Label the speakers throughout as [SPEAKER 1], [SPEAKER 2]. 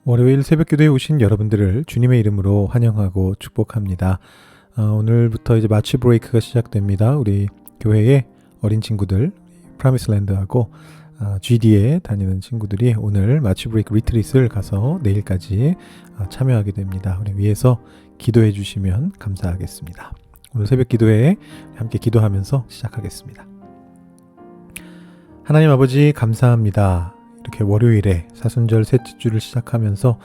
[SPEAKER 1] 월요일 새벽기도에 오신 여러분들을 주님의 이름으로 환영하고 축복합니다. 오늘부터 이제 마치 브레이크가 시작됩니다. 우리 교회의 어린 친구들, 프라미스랜드하고 GD에 다니는 친구들이 오늘 마치 브레이크 리트릿을 가서 내일까지 참여하게 됩니다. 우리 위에서 기도해 주시면 감사하겠습니다. 오늘 새벽기도에 함께 기도하면서 시작하겠습니다. 하나님 아버지 감사합니다. 이렇게 월요일에 사순절 셋째 주를 시작하면서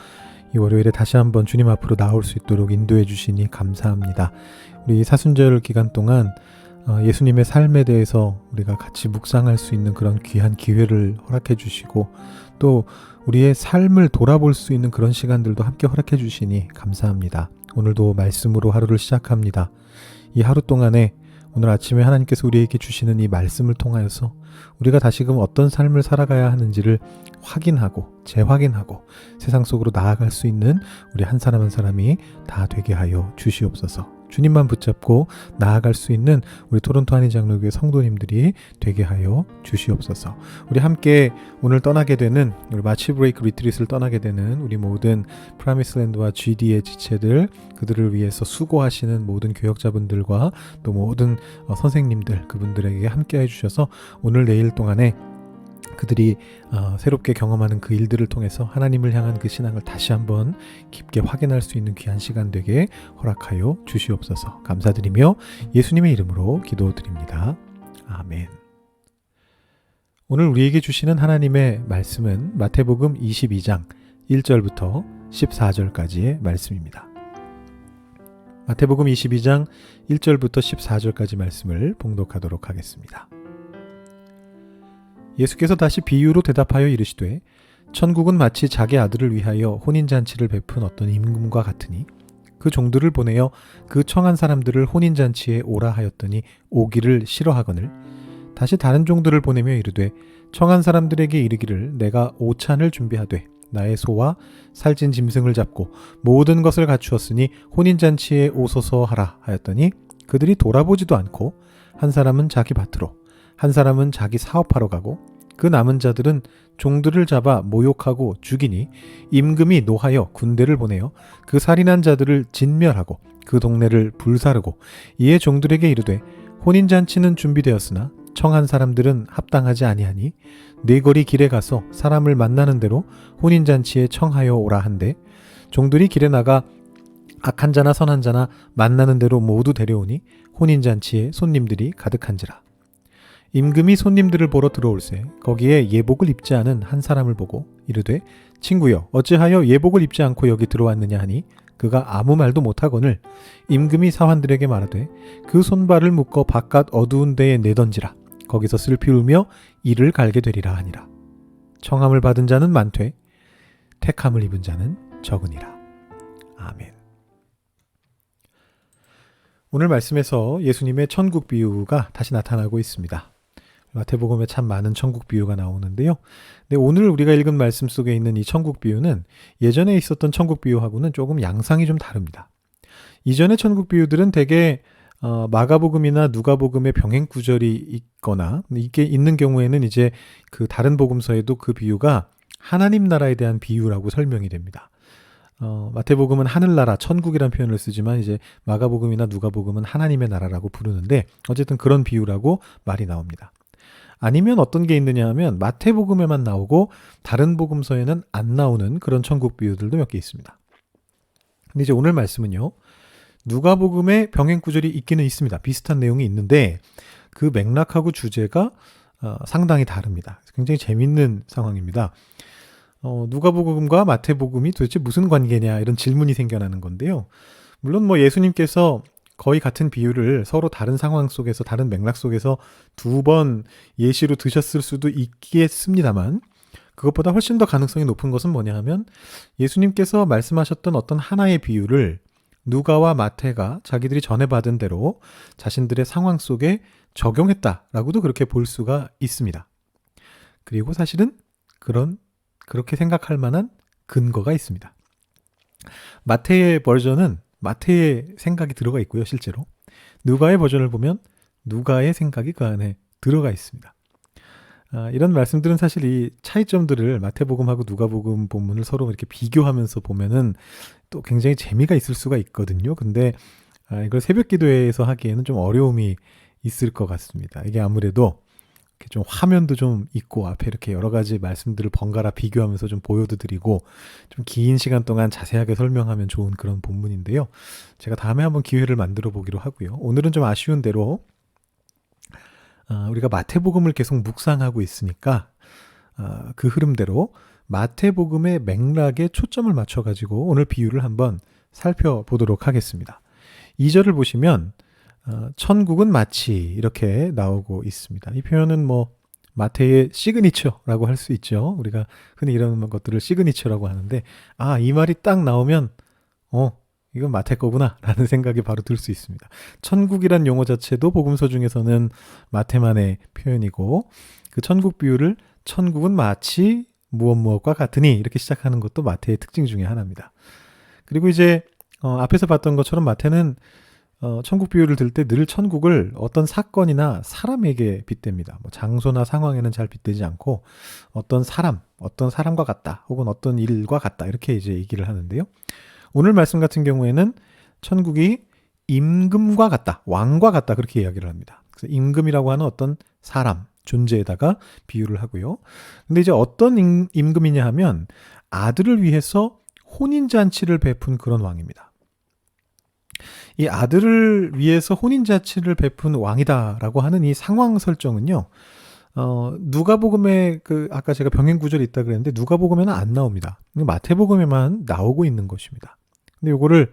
[SPEAKER 1] 이 월요일에 다시 한번 주님 앞으로 나올 수 있도록 인도해 주시니 감사합니다. 우리 사순절 기간 동안 예수님의 삶에 대해서 우리가 같이 묵상할 수 있는 그런 귀한 기회를 허락해 주시고 또 우리의 삶을 돌아볼 수 있는 그런 시간들도 함께 허락해 주시니 감사합니다. 오늘도 말씀으로 하루를 시작합니다. 이 하루 동안에 오늘 아침에 하나님께서 우리에게 주시는 이 말씀을 통하여서 우리가 다시금 어떤 삶을 살아가야 하는지를 확인하고 재확인하고 세상 속으로 나아갈 수 있는 우리 한 사람 한 사람이 다 되게 하여 주시옵소서. 주님만 붙잡고 나아갈 수 있는 우리 토론토 한인장로교회 성도님들이 되게 하여 주시옵소서. 우리 함께 오늘 떠나게 되는 우리 마치 브레이크 리트릿을 떠나게 되는 우리 모든 프라미스랜드와 GD의 지체들, 그들을 위해서 수고하시는 모든 교역자분들과 또 모든 선생님들, 그분들에게 함께 해주셔서 오늘 내일 동안에 그들이 새롭게 경험하는 그 일들을 통해서 하나님을 향한 그 신앙을 다시 한번 깊게 확인할 수 있는 귀한 시간 되게 허락하여 주시옵소서. 감사드리며 예수님의 이름으로 기도드립니다. 아멘. 오늘 우리에게 주시는 하나님의 말씀은 마태복음 22장 1절부터 14절까지의 말씀입니다. 마태복음 22장 1절부터 14절까지 말씀을 봉독하도록 하겠습니다. 예수께서 다시 비유로 대답하여 이르시되 천국은 마치 자기 아들을 위하여 혼인잔치를 베푼 어떤 임금과 같으니 그 종들을 보내어 그 청한 사람들을 혼인잔치에 오라 하였더니 오기를 싫어하거늘 다시 다른 종들을 보내며 이르되 청한 사람들에게 이르기를 내가 오찬을 준비하되 나의 소와 살찐 짐승을 잡고 모든 것을 갖추었으니 혼인잔치에 오소서 하라 하였더니 그들이 돌아보지도 않고 한 사람은 자기 밭으로 한 사람은 자기 사업하러 가고 그 남은 자들은 종들을 잡아 모욕하고 죽이니 임금이 노하여 군대를 보내어 그 살인한 자들을 진멸하고 그 동네를 불사르고 이에 종들에게 이르되 혼인잔치는 준비되었으나 청한 사람들은 합당하지 아니하니 네 거리 길에 가서 사람을 만나는 대로 혼인잔치에 청하여 오라 한대 종들이 길에 나가 악한 자나 선한 자나 만나는 대로 모두 데려오니 혼인잔치에 손님들이 가득한지라. 임금이 손님들을 보러 들어올세 거기에 예복을 입지 않은 한 사람을 보고 이르되 친구여 어찌하여 예복을 입지 않고 여기 들어왔느냐 하니 그가 아무 말도 못하거늘 임금이 사환들에게 말하되 그 손발을 묶어 바깥 어두운 데에 내던지라 거기서 슬피 울며 이를 갈게 되리라 하니라. 청함을 받은 자는 많되 택함을 입은 자는 적으니라. 아멘. 오늘 말씀에서 예수님의 천국 비유가 다시 나타나고 있습니다. 마태복음에 참 많은 천국 비유가 나오는데요. 근데 오늘 우리가 읽은 말씀 속에 있는 이 천국 비유는 예전에 있었던 천국 비유하고는 조금 양상이 좀 다릅니다. 이전의 천국 비유들은 대개 마가복음이나 누가복음의 병행 구절이 있거나 이게 있는 경우에는 이제 그 다른 복음서에도 그 비유가 하나님 나라에 대한 비유라고 설명이 됩니다. 마태복음은 하늘나라, 천국이라는 표현을 쓰지만 이제 마가복음이나 누가복음은 하나님의 나라라고 부르는데 어쨌든 그런 비유라고 말이 나옵니다. 아니면 어떤 게 있느냐 하면 마태복음에만 나오고 다른 복음서에는 안 나오는 그런 천국 비유들도 몇 개 있습니다. 근데 이제 오늘 말씀은요. 누가복음에 병행 구절이 있기는 있습니다. 비슷한 내용이 있는데 그 맥락하고 주제가 상당히 다릅니다. 굉장히 재밌는 상황입니다. 누가복음과 마태복음이 도대체 무슨 관계냐 이런 질문이 생겨나는 건데요. 물론 뭐 예수님께서 거의 같은 비유를 서로 다른 상황 속에서 다른 맥락 속에서 두 번 예시로 드셨을 수도 있겠습니다만 그것보다 훨씬 더 가능성이 높은 것은 뭐냐 하면 예수님께서 말씀하셨던 어떤 하나의 비유를 누가와 마태가 자기들이 전해받은 대로 자신들의 상황 속에 적용했다라고도 그렇게 볼 수가 있습니다. 그리고 사실은 그렇게 생각할 만한 근거가 있습니다. 마태의 버전은 마태의 생각이 들어가 있고요. 실제로 누가의 버전을 보면 누가의 생각이 그 안에 들어가 있습니다. 이런 말씀들은 사실 이 차이점들을 마태복음하고 누가복음 본문을 서로 이렇게 비교하면서 보면은 또 굉장히 재미가 있을 수가 있거든요. 근데 이걸 새벽 기도회에서 하기에는 좀 어려움이 있을 것 같습니다. 이게 아무래도 이렇게 좀 화면도 좀 있고 앞에 이렇게 여러 가지 말씀들을 번갈아 비교하면서 좀 보여도 드리고 좀 긴 시간 동안 자세하게 설명하면 좋은 그런 본문인데요. 제가 다음에 한번 기회를 만들어 보기로 하고요. 오늘은 좀 아쉬운 대로 우리가 마태복음을 계속 묵상하고 있으니까 그 흐름대로 마태복음의 맥락에 초점을 맞춰가지고 오늘 비유를 한번 살펴보도록 하겠습니다. 2절을 보시면 천국은 마치 이렇게 나오고 있습니다. 이 표현은 뭐 마태의 시그니처라고 할 수 있죠. 우리가 흔히 이런 것들을 시그니처라고 하는데 이 말이 딱 나오면 이건 마태 거구나 라는 생각이 바로 들 수 있습니다. 천국이란 용어 자체도 복음서 중에서는 마태만의 표현이고 그 천국 비유를 천국은 마치 무엇과 같으니 이렇게 시작하는 것도 마태의 특징 중에 하나입니다. 그리고 이제 앞에서 봤던 것처럼 마태는 천국 비유를 들 때 늘 천국을 어떤 사건이나 사람에게 빗댑니다. 뭐 장소나 상황에는 잘 빗대지 않고 어떤 사람과 같다 혹은 어떤 일과 같다 이렇게 이제 얘기를 하는데요. 오늘 말씀 같은 경우에는 천국이 임금과 같다, 왕과 같다 그렇게 이야기를 합니다. 그래서 임금이라고 하는 어떤 사람, 존재에다가 비유를 하고요. 근데 이제 어떤 임금이냐 하면 아들을 위해서 혼인잔치를 베푼 그런 왕입니다. 이 아들을 위해서 혼인잔치를 베푼 왕이다라고 하는 이 상황 설정은요. 누가복음에 아까 제가 병행 구절이 있다 그랬는데 누가복음에는 안 나옵니다. 마태복음에만 나오고 있는 것입니다. 근데 요거를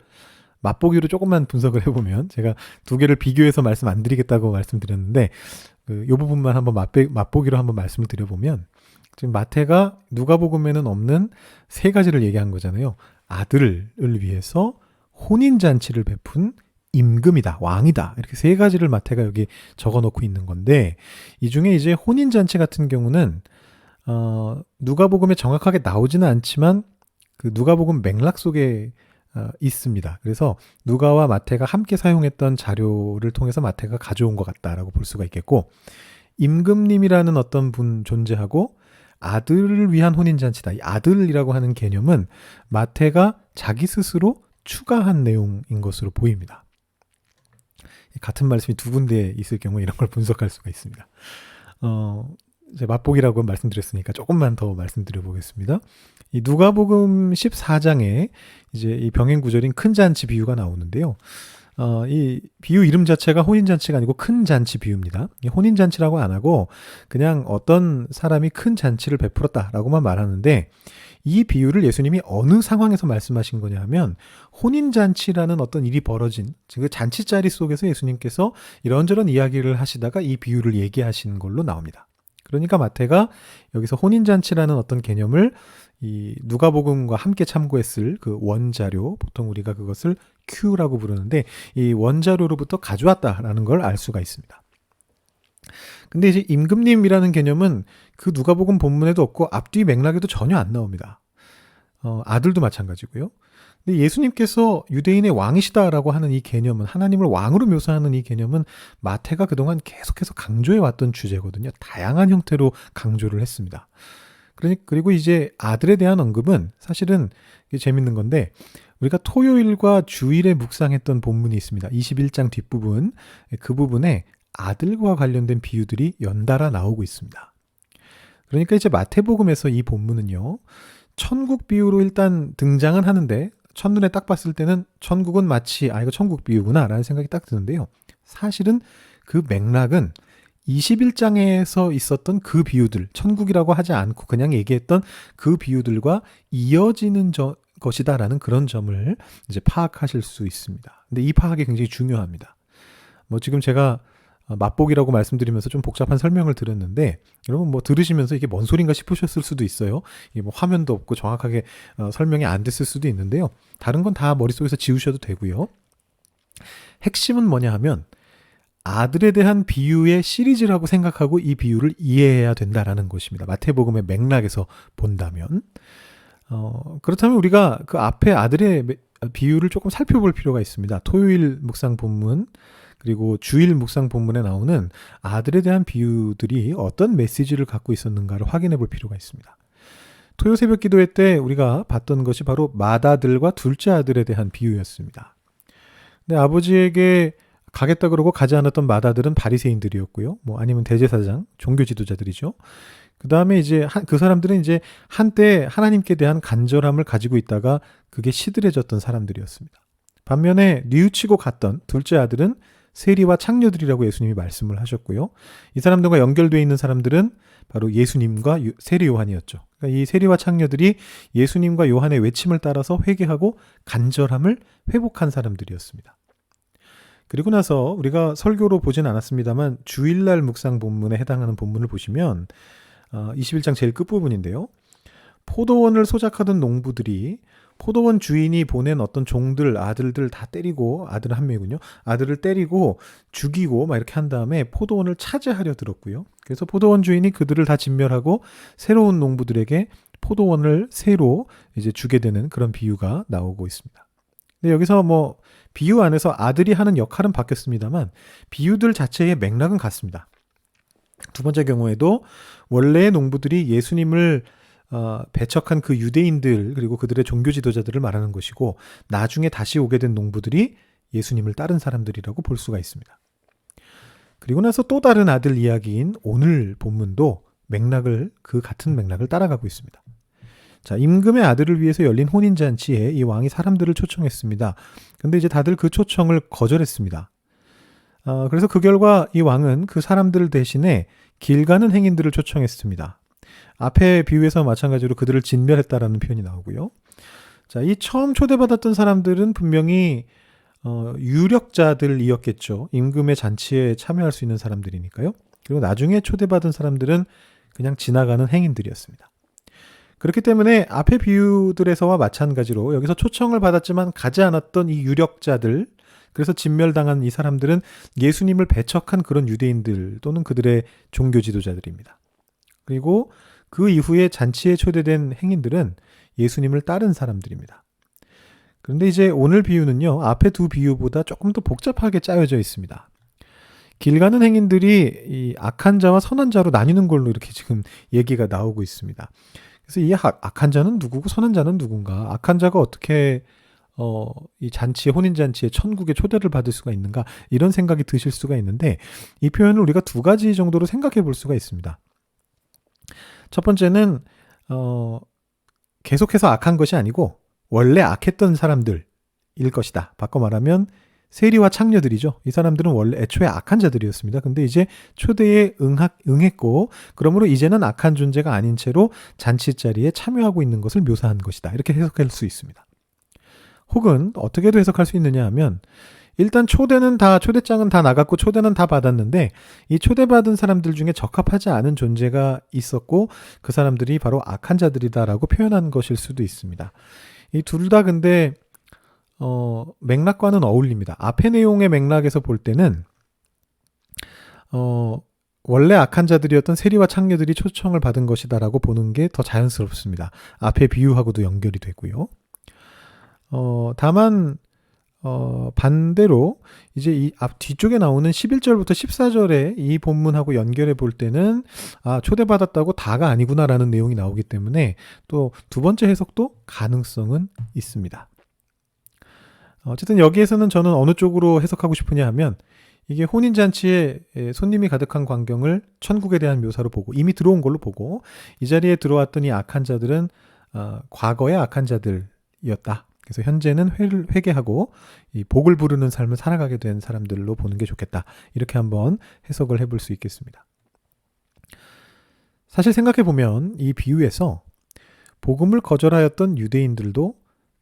[SPEAKER 1] 맛보기로 조금만 분석을 해보면 제가 두 개를 비교해서 말씀 안 드리겠다고 말씀드렸는데 요 부분만 한번 맛보기로 한번 말씀을 드려보면 지금 마태가 누가복음에는 없는 세 가지를 얘기한 거잖아요. 아들을 위해서 혼인잔치를 베푼 임금이다, 왕이다 이렇게 세 가지를 마태가 여기 적어놓고 있는 건데 이 중에 이제 혼인잔치 같은 경우는 누가복음에 정확하게 나오지는 않지만 그 누가복음 맥락 속에 있습니다. 그래서 누가와 마태가 함께 사용했던 자료를 통해서 마태가 가져온 것 같다라고 볼 수가 있겠고 임금님이라는 어떤 분 존재하고 아들을 위한 혼인잔치다. 이 아들이라고 하는 개념은 마태가 자기 스스로 추가한 내용인 것으로 보입니다. 같은 말씀이 두 군데에 있을 경우에 이런 걸 분석할 수가 있습니다. 이제 맛보기라고 말씀드렸으니까 조금만 더 말씀드려 보겠습니다. 이 누가복음 14장에 이제 이 병행 구절인 큰 잔치 비유가 나오는데요. 이 비유 이름 자체가 혼인잔치가 아니고 큰 잔치 비유입니다. 혼인잔치라고 안 하고 그냥 어떤 사람이 큰 잔치를 베풀었다라고만 말하는데 이 비유를 예수님이 어느 상황에서 말씀하신 거냐 하면 혼인잔치라는 어떤 일이 벌어진 그 잔치 자리 속에서 예수님께서 이런저런 이야기를 하시다가 이 비유를 얘기하신 걸로 나옵니다. 그러니까 마태가 여기서 혼인잔치라는 어떤 개념을 이 누가복음과 함께 참고했을 그 원자료, 보통 우리가 그것을 Q라고 부르는데 이 원자료로부터 가져왔다라는 걸 알 수가 있습니다. 근데 이제 임금님이라는 개념은 그 누가복음 본문에도 없고 앞뒤 맥락에도 전혀 안 나옵니다. 아들도 마찬가지고요. 근데 예수님께서 유대인의 왕이시다라고 하는 이 개념은 하나님을 왕으로 묘사하는 이 개념은 마태가 그동안 계속해서 강조해왔던 주제거든요. 다양한 형태로 강조를 했습니다. 그리고 이제 아들에 대한 언급은 사실은 재밌는 건데 우리가 토요일과 주일에 묵상했던 본문이 있습니다. 21장 뒷부분, 그 부분에 아들과 관련된 비유들이 연달아 나오고 있습니다. 그러니까 이제 마태복음에서 이 본문은요. 천국 비유로 일단 등장은 하는데 첫눈에 딱 봤을 때는 천국은 마치 이거 천국 비유구나 라는 생각이 딱 드는데요. 사실은 그 맥락은 21장에서 있었던 그 비유들, 천국이라고 하지 않고 그냥 얘기했던 그 비유들과 이어지는 것이다라는 그런 점을 이제 파악하실 수 있습니다. 근데 이 파악이 굉장히 중요합니다. 지금 제가 맛보기라고 말씀드리면서 좀 복잡한 설명을 드렸는데 여러분 들으시면서 이게 뭔 소린가 싶으셨을 수도 있어요. 이게 화면도 없고 정확하게 설명이 안 됐을 수도 있는데요. 다른 건 다 머릿속에서 지우셔도 되고요. 핵심은 뭐냐 하면 아들에 대한 비유의 시리즈라고 생각하고 이 비유를 이해해야 된다라는 것입니다. 마태복음의 맥락에서 본다면 그렇다면 우리가 그 앞에 아들의 비유를 조금 살펴볼 필요가 있습니다. 토요일 묵상 본문 그리고 주일 묵상 본문에 나오는 아들에 대한 비유들이 어떤 메시지를 갖고 있었는가를 확인해 볼 필요가 있습니다. 토요 새벽 기도회 때 우리가 봤던 것이 바로 맏아들과 둘째 아들에 대한 비유였습니다. 근데 아버지에게 가겠다 그러고 가지 않았던 맏아들은 바리새인들이었고요. 아니면 대제사장, 종교 지도자들이죠. 그 다음에 이제 그 사람들은 이제 한때 하나님께 대한 간절함을 가지고 있다가 그게 시들해졌던 사람들이었습니다. 반면에 뉘우치고 갔던 둘째 아들은 세리와 창녀들이라고 예수님이 말씀을 하셨고요. 이 사람들과 연결되어 있는 사람들은 바로 예수님과 세리 요한이었죠. 그러니까 이 세리와 창녀들이 예수님과 요한의 외침을 따라서 회개하고 간절함을 회복한 사람들이었습니다. 그리고 나서 우리가 설교로 보진 않았습니다만 주일날 묵상 본문에 해당하는 본문을 보시면 21장 제일 끝부분인데요. 포도원을 소작하던 농부들이 포도원 주인이 보낸 어떤 종들, 아들들 다 때리고, 아들 한 명이군요. 아들을 때리고 죽이고 막 이렇게 한 다음에 포도원을 차지하려 들었고요. 그래서 포도원 주인이 그들을 다 진멸하고 새로운 농부들에게 포도원을 새로 이제 주게 되는 그런 비유가 나오고 있습니다. 근데 여기서 비유 안에서 아들이 하는 역할은 바뀌었습니다만 비유들 자체의 맥락은 같습니다. 두 번째 경우에도 원래의 농부들이 예수님을 배척한 그 유대인들 그리고 그들의 종교 지도자들을 말하는 것이고 나중에 다시 오게 된 농부들이 예수님을 따른 사람들이라고 볼 수가 있습니다. 그리고 나서 또 다른 아들 이야기인 오늘 본문도 그 같은 맥락을 따라가고 있습니다. 자, 임금의 아들을 위해서 열린 혼인잔치에 이 왕이 사람들을 초청했습니다. 근데 이제 다들 그 초청을 거절했습니다. 그래서 그 결과 이 왕은 그 사람들 대신에 길 가는 행인들을 초청했습니다. 앞에 비유에서 마찬가지로 그들을 진멸했다라는 표현이 나오고요. 자, 이 처음 초대받았던 사람들은 분명히 유력자들이었겠죠. 임금의 잔치에 참여할 수 있는 사람들이니까요. 그리고 나중에 초대받은 사람들은 그냥 지나가는 행인들이었습니다. 그렇기 때문에 앞의 비유들에서와 마찬가지로 여기서 초청을 받았지만 가지 않았던 이 유력자들, 그래서 진멸당한 이 사람들은 예수님을 배척한 그런 유대인들 또는 그들의 종교 지도자들입니다. 그리고 그 이후에 잔치에 초대된 행인들은 예수님을 따른 사람들입니다. 그런데 이제 오늘 비유는요, 앞의 두 비유보다 조금 더 복잡하게 짜여져 있습니다. 길 가는 행인들이 이 악한 자와 선한 자로 나뉘는 걸로 이렇게 지금 얘기가 나오고 있습니다. 그래서 이 악한 자는 누구고 선한 자는 누군가? 악한 자가 어떻게 이 잔치에, 혼인잔치에 천국에 초대를 받을 수가 있는가? 이런 생각이 드실 수가 있는데 이 표현을 우리가 두 가지 정도로 생각해 볼 수가 있습니다. 첫 번째는 계속해서 악한 것이 아니고 원래 악했던 사람들일 것이다. 바꿔 말하면 세리와 창녀들이죠. 이 사람들은 원래 애초에 악한 자들이었습니다. 근데 이제 초대에 응했고 그러므로 이제는 악한 존재가 아닌 채로 잔치 자리에 참여하고 있는 것을 묘사한 것이다. 이렇게 해석할 수 있습니다. 혹은 어떻게도 해석할 수 있느냐 하면 일단 초대장은 다 나갔고 초대는 다 받았는데 이 초대받은 사람들 중에 적합하지 않은 존재가 있었고 그 사람들이 바로 악한 자들이다라고 표현한 것일 수도 있습니다. 이 둘 다 근데 맥락과는 어울립니다. 앞의 내용의 맥락에서 볼 때는 원래 악한 자들이었던 세리와 창녀들이 초청을 받은 것이다라고 보는 게 더 자연스럽습니다. 앞의 비유하고도 연결이 되고요. 다만 반대로 이제 이 앞 뒤쪽에 나오는 11절부터 14절에 이 본문하고 연결해 볼 때는 초대받았다고 다가 아니구나라는 내용이 나오기 때문에 또 두 번째 해석도 가능성은 있습니다. 어쨌든 여기에서는 저는 어느 쪽으로 해석하고 싶으냐 하면 이게 혼인잔치에 손님이 가득한 광경을 천국에 대한 묘사로 보고 이미 들어온 걸로 보고 이 자리에 들어왔던 이 악한 자들은 과거의 악한 자들이었다. 그래서 현재는 회개하고 이 복을 부르는 삶을 살아가게 된 사람들로 보는 게 좋겠다. 이렇게 한번 해석을 해볼 수 있겠습니다. 사실 생각해 보면 이 비유에서 복음을 거절하였던 유대인들도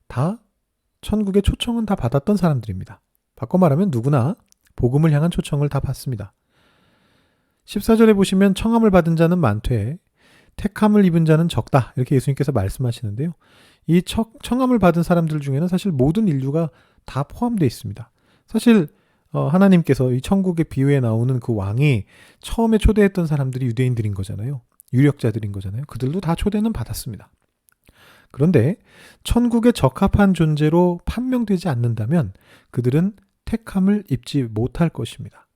[SPEAKER 1] 다 천국의 초청은 다 받았던 사람들입니다. 바꿔 말하면 누구나 복음을 향한 초청을 다 받습니다. 14절에 보시면 청함을 받은 자는 많되 택함을 입은 자는 적다. 이렇게 예수님께서 말씀하시는데요. 이 청함을 받은 사람들 중에는 사실 모든 인류가 다 포함되어 있습니다. 사실 하나님께서 이 천국의 비유에 나오는 그 왕이 처음에 초대했던 사람들이 유대인들인 거잖아요. 유력자들인 거잖아요. 그들도 다 초대는 받았습니다. 그런데 천국에 적합한 존재로 판명되지 않는다면 그들은 택함을 입지 못할 것입니다.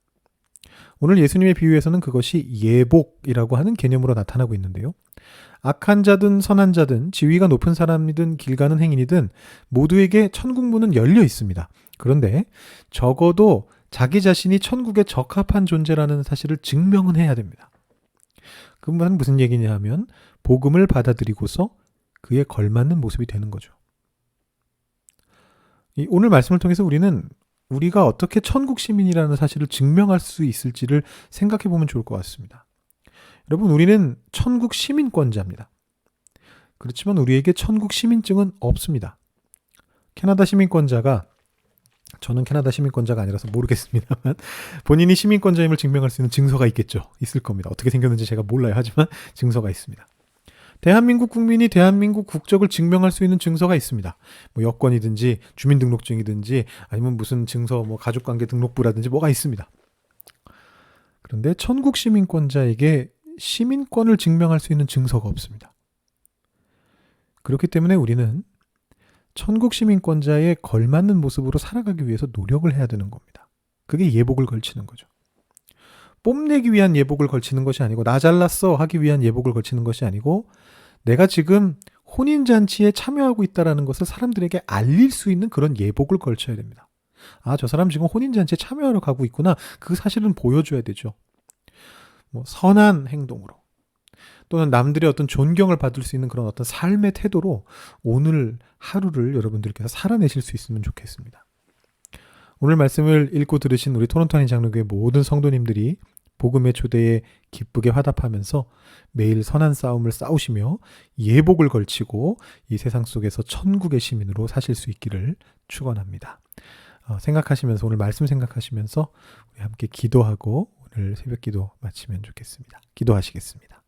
[SPEAKER 1] 오늘 예수님의 비유에서는 그것이 예복이라고 하는 개념으로 나타나고 있는데요. 악한 자든 선한 자든 지위가 높은 사람이든 길 가는 행인이든 모두에게 천국 문은 열려 있습니다. 그런데 적어도 자기 자신이 천국에 적합한 존재라는 사실을 증명은 해야 됩니다. 그 말은 무슨 얘기냐 하면 복음을 받아들이고서 그에 걸맞는 모습이 되는 거죠. 오늘 말씀을 통해서 우리가 어떻게 천국 시민이라는 사실을 증명할 수 있을지를 생각해 보면 좋을 것 같습니다. 여러분, 우리는 천국 시민권자입니다. 그렇지만 우리에게 천국 시민증은 없습니다. 캐나다 시민권자가, 저는 캐나다 시민권자가 아니라서 모르겠습니다만 본인이 시민권자임을 증명할 수 있는 증서가 있겠죠. 있을 겁니다. 어떻게 생겼는지 제가 몰라요. 하지만 증서가 있습니다. 대한민국 국민이 대한민국 국적을 증명할 수 있는 증서가 있습니다. 뭐 여권이든지 주민등록증이든지 아니면 무슨 증서, 뭐 가족관계 등록부라든지 뭐가 있습니다. 그런데 천국 시민권자에게 시민권을 증명할 수 있는 증서가 없습니다. 그렇기 때문에 우리는 천국 시민권자에 걸맞는 모습으로 살아가기 위해서 노력을 해야 되는 겁니다. 그게 예복을 걸치는 거죠. 뽐내기 위한 예복을 걸치는 것이 아니고 나 잘났어 하기 위한 예복을 걸치는 것이 아니고 내가 지금 혼인잔치에 참여하고 있다는 것을 사람들에게 알릴 수 있는 그런 예복을 걸쳐야 됩니다. 아, 저 사람 지금 혼인잔치에 참여하러 가고 있구나. 그 사실은 보여줘야 되죠. 뭐 선한 행동으로 또는 남들의 어떤 존경을 받을 수 있는 그런 어떤 삶의 태도로 오늘 하루를 여러분들께서 살아내실 수 있으면 좋겠습니다. 오늘 말씀을 읽고 들으신 우리 토론토 장로교회 모든 성도님들이 복음의 초대에 기쁘게 화답하면서 매일 선한 싸움을 싸우시며 예복을 걸치고 이 세상 속에서 천국의 시민으로 사실 수 있기를 축원합니다. 생각하시면서, 오늘 말씀 생각하시면서 우리 함께 기도하고 오늘 새벽 기도 마치면 좋겠습니다. 기도하시겠습니다.